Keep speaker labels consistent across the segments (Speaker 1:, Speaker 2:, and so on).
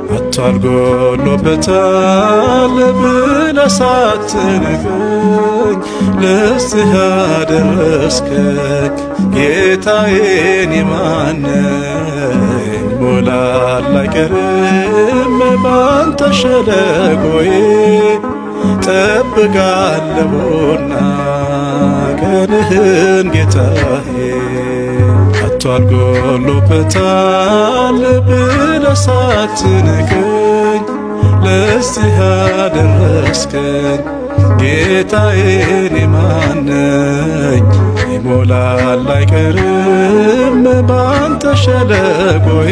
Speaker 1: አጥቷል ጎሎበታል ብለህ ሳትነግረኝ ለዚህ ያደረስከኝ ጌታዬ እኔ ማን ነኝ? ሞላል አይቀርም ባንተ ሸለቆዬ ጠብቃለሁና ቀንህን ጌታዬ። አጥቷል ጎሎበታል ብለህ ሳትነግረኝ ለዚህ ያደረስከኝ ጌታዬ እኔ ማን ነኝ? ይሞላል አይቀርም ባንተ ሸለቆዬ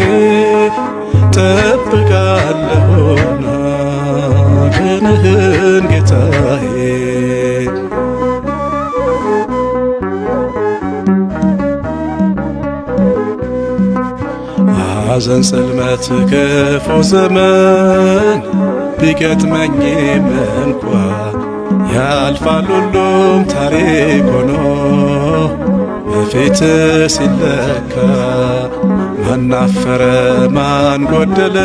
Speaker 1: ጠብቃለሁና ቀንህን ጌታዬ። ሐዘን ጽልመት ክፉ ዘመን ቢገጥመኝም እንኳ ያልፋል ሁሉም ታሪክ ሆኖ በፊት ሲለካ ማን አፈረ ማን ጎደለ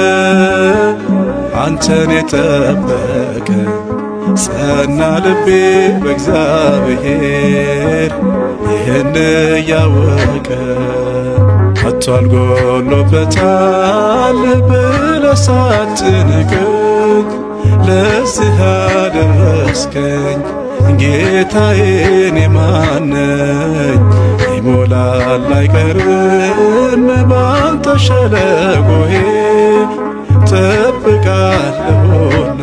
Speaker 1: አንተን የጠበቀ ጸና ልቤ በእግዚአብሔር ይህን እያወቀ አጥቷል ጎሎበታል ብለህ ሳትነግረኝ ለዚህ ያደረስከኝ ጌታዬ እኔ ማን ነኝ? ይሞላል አይቀርም ባንተ ሸለቆዬ ጠብቃለሁና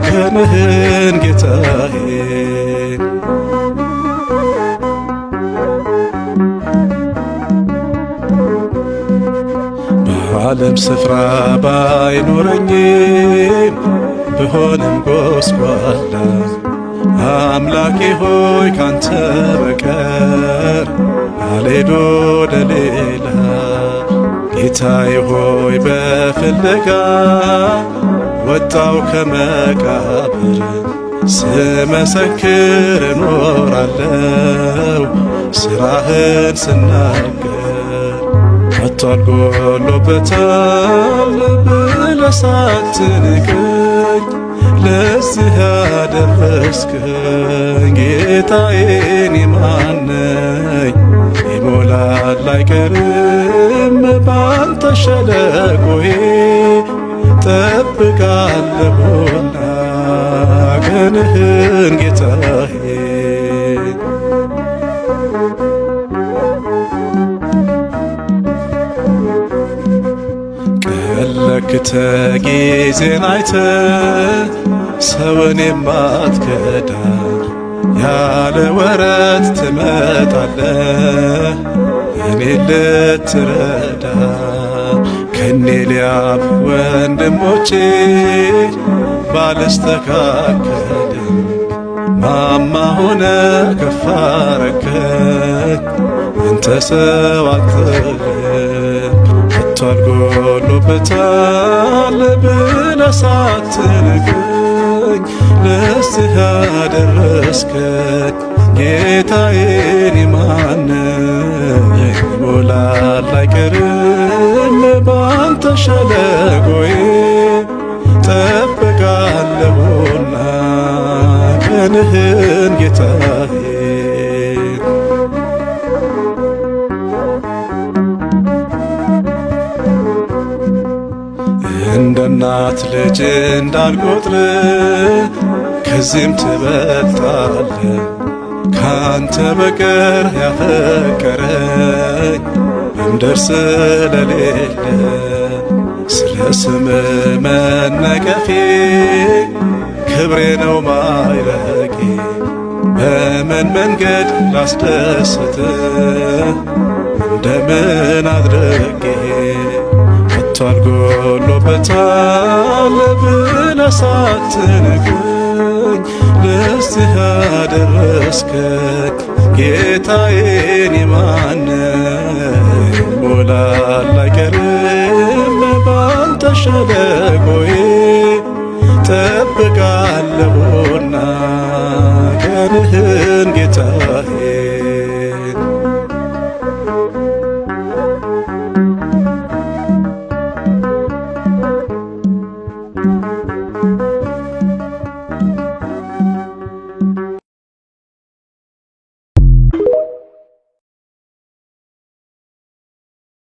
Speaker 1: ቀንህን ጌታዬ። በዓለም ስፍራ ባይኖረኝም ብሆንም ጎስቋላ አምላኬ ሆይ ካንተ በቀር አልሄድ ወደ ሌላ። ጌታዬ ሆይ በፍለጋ ወጣው ከመቃብር ስመሰክር እኖራለሁ ሥራህን ስናገር። አጥቷል ጎሎበታል ብለህ ሳትነግረኝ ለዚህ ያደረስከኝ ጌታዬ እኔ ማን ነኝ? ይሞላል አይቀርም ባንተ ሸለቆዬ ጠብቃለሁና ቀንህን ጌታዬ። ለክተ ጊዜን አይተ ሰውን የማትከዳ ያለ ወረት ትመጣለህ እኔ ልትረዳ። ከኔ ሊያብ ወንድሞቼ ባልስተካከልም ማማ ሆነ ከፍ አረከኝ አንተ ሰው አትልም። አጥቷል ጎሎበታል ብለህ ሳትነግረኝ ለዚህ ያደረስከኝ ጌታዬ እኔ ማን ነኝ? ይሞላል አይቀርም ባንተ ሸለቆዬ ጠብቃለሁና ቀንህን ጌታዬ። እንደ እናት ልጅ እንዳልቆጥር ከዚህም ትበልጣለህ። ካንተ በቀር ያፈቀረኝ በምድር ስለሌለ ስለ ስም መነቀፌ ክብሬ ነው ማይረጌ። በምን መንገድ ላስደስት እንደምን አድርጌ አጥቷል ጎሎበታል ብለህ ሳትነግረኝ ለዚህ ያደረስከኝ ጌታዬ እኔ ማን ነኝ? ይሞላል አይቀርም ባንተ ሸለቆዬ ጠብቃለሁና ቀንህን ጌታ